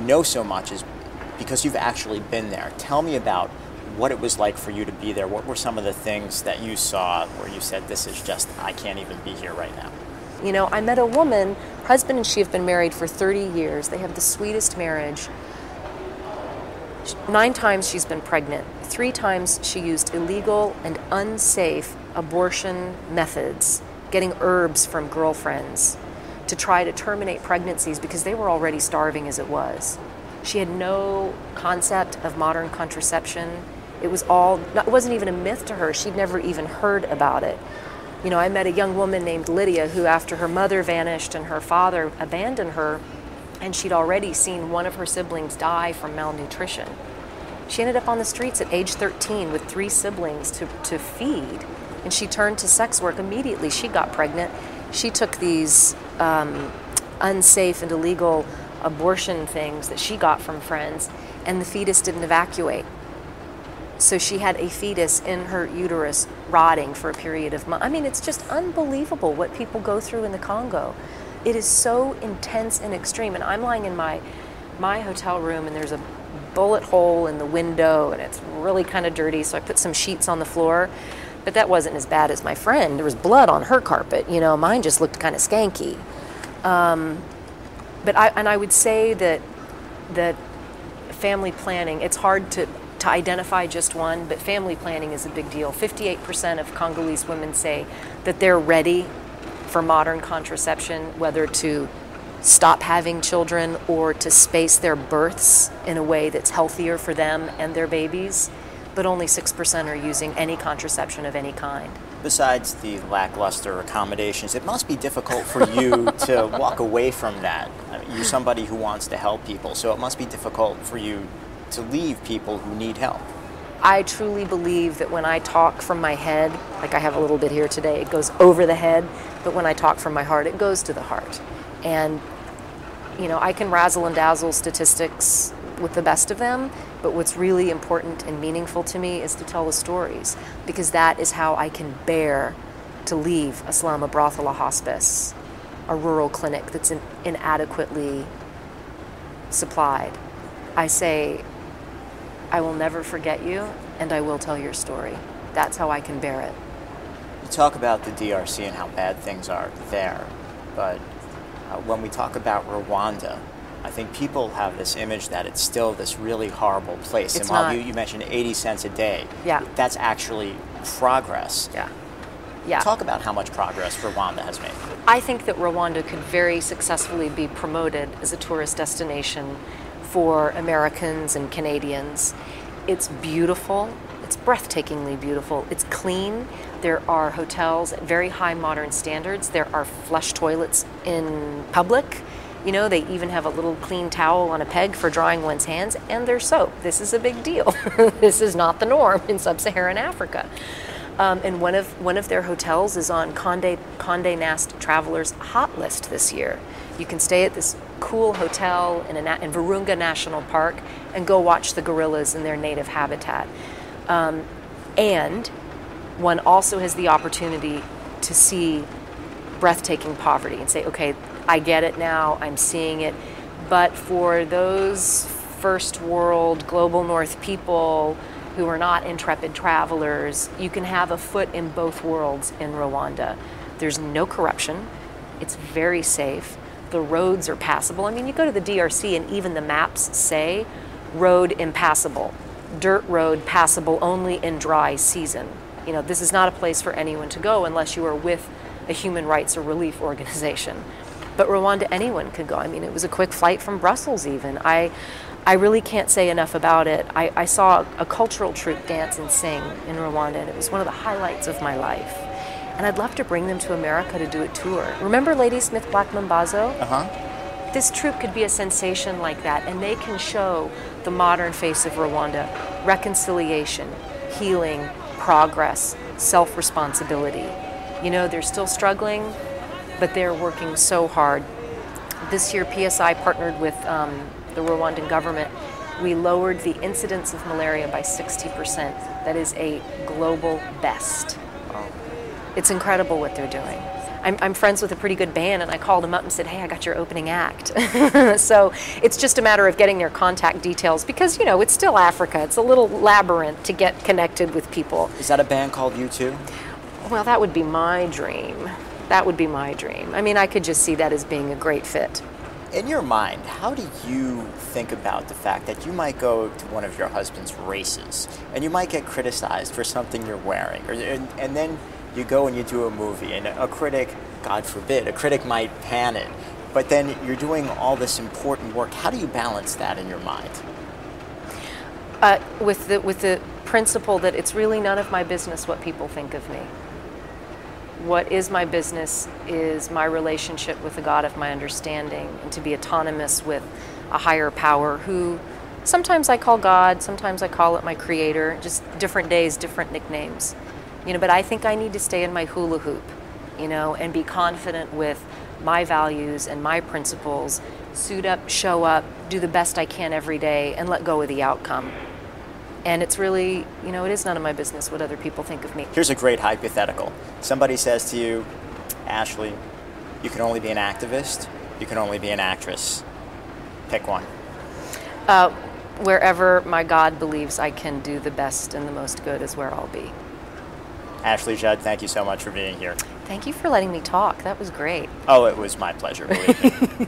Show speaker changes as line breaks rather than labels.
know so much is because you've actually been there. Tell me about what it was like for you to be there. What were some of the things that you saw where you said, this is just, I can't even be here right now?
You know, I met a woman, husband and she have been married for 30 years. They have the sweetest marriage. 9 times she's been pregnant. 3 times she used illegal and unsafe abortion methods, getting herbs from girlfriends to try to terminate pregnancies because they were already starving as it was. She had no concept of modern contraception. It wasn't even a myth to her. She'd never even heard about it. You know, I met a young woman named Lydia who, after her mother vanished and her father abandoned her, and she'd already seen one of her siblings die from malnutrition. She ended up on the streets at age 13 with 3 siblings to feed, and she turned to sex work immediately. She got pregnant. She took these unsafe and illegal abortion things that she got from friends, and the fetus didn't evacuate. So she had a fetus in her uterus rotting for a period of months. I mean, it's just unbelievable what people go through in the Congo. It is so intense and extreme. And I'm lying in my hotel room, and there's a bullet hole in the window, and it's really kind of dirty, so I put some sheets on the floor. But that wasn't as bad as my friend. There was blood on her carpet. You know, mine just looked kind of skanky. But I would say that family planning, it's hard to identify just one, but family planning is a big deal. 58% of Congolese women say that they're ready for modern contraception, whether to stop having children or to space their births in a way that's healthier for them and their babies, but only 6% are using any contraception of any kind.
Besides the lackluster accommodations, it must be difficult for you to walk away from that. I mean, you're somebody who wants to help people, so it must be difficult for you to leave people who need help.
I truly believe that when I talk from my head, like I have a little bit here today, it goes over the head, but when I talk from my heart, it goes to the heart. And, you know, I can razzle and dazzle statistics with the best of them, but what's really important and meaningful to me is to tell the stories, because that is how I can bear to leave a slum, a brothel, a hospice, a rural clinic that's inadequately supplied. I say, I will never forget you, and I will tell your story. That's how I can bear it.
You talk about the DRC and how bad things are there, but when we talk about Rwanda, I think people have this image that it's still this really horrible place.
It's
and while
not.
you mentioned 80 cents a day,
Yeah.
that's actually progress.
Yeah. Yeah.
Talk about how much progress Rwanda has made.
I think that Rwanda could very successfully be promoted as a tourist destination for Americans and Canadians. It's beautiful. It's breathtakingly beautiful. It's clean. There are hotels at very high modern standards. There are flush toilets in public. You know, they even have a little clean towel on a peg for drying one's hands, and there's soap. This is a big deal. This is not the norm in sub-Saharan Africa. And one of their hotels is on Condé Nast Travelers hot list this year. You can stay at this cool hotel in Virunga National Park and go watch the gorillas in their native habitat. And one also has the opportunity to see breathtaking poverty and say, okay, I get it now, I'm seeing it. But for those first world, global north people who are not intrepid travelers, you can have a foot in both worlds in Rwanda. There's no corruption. It's very safe. The roads are passable. I mean, you go to the DRC and even the maps say road impassable, dirt road passable only in dry season. You know, this is not a place for anyone to go unless you are with a human rights or relief organization. But Rwanda, anyone could go. I mean, it was a quick flight from Brussels even. I really can't say enough about it. I saw a cultural troupe dance and sing in Rwanda, and it was one of the highlights of my life. And I'd love to bring them to America to do a tour. Remember Ladysmith Black Mambazo?
Uh-huh.
This troupe could be a sensation like that, and they can show the modern face of Rwanda: reconciliation, healing, progress, self-responsibility. You know, they're still struggling, but they're working so hard. This year, PSI partnered with the Rwandan government. We lowered the incidence of malaria by 60%. That is a global best. It's incredible what they're doing. I'm friends with a pretty good band, and I called them up and said, hey, I got your opening act. So it's just a matter of getting their contact details because, you know, it's still Africa. It's a little labyrinth to get connected with people.
Is that a band called U2?
Well, that would be my dream. That would be my dream. I mean, I could just see that as being a great fit.
In your mind, how do you think about the fact that you might go to one of your husband's races and you might get criticized for something you're wearing, and then you go and you do a movie and a critic, God forbid, a critic might pan it, but then you're doing all this important work. How do you balance that in your mind?
With the principle that it's really none of my business what people think of me. What is my business is my relationship with the God of my understanding, and to be autonomous with a higher power who sometimes I call God, sometimes I call it my creator, just different days, different nicknames. You know, but I think I need to stay in my hula hoop, you know, and be confident with my values and my principles, suit up, show up, do the best I can every day, and let go of the outcome. And it's really, you know, it is none of my business what other people think of me.
Here's a great hypothetical. Somebody says to you, Ashley, you can only be an activist, you can only be an actress. Pick one.
Wherever my God believes I can do the best and the most good is where I'll be.
Ashley Judd, thank you so much for being here.
Thank you for letting me talk. That was great.
Oh, it was my pleasure, believe me.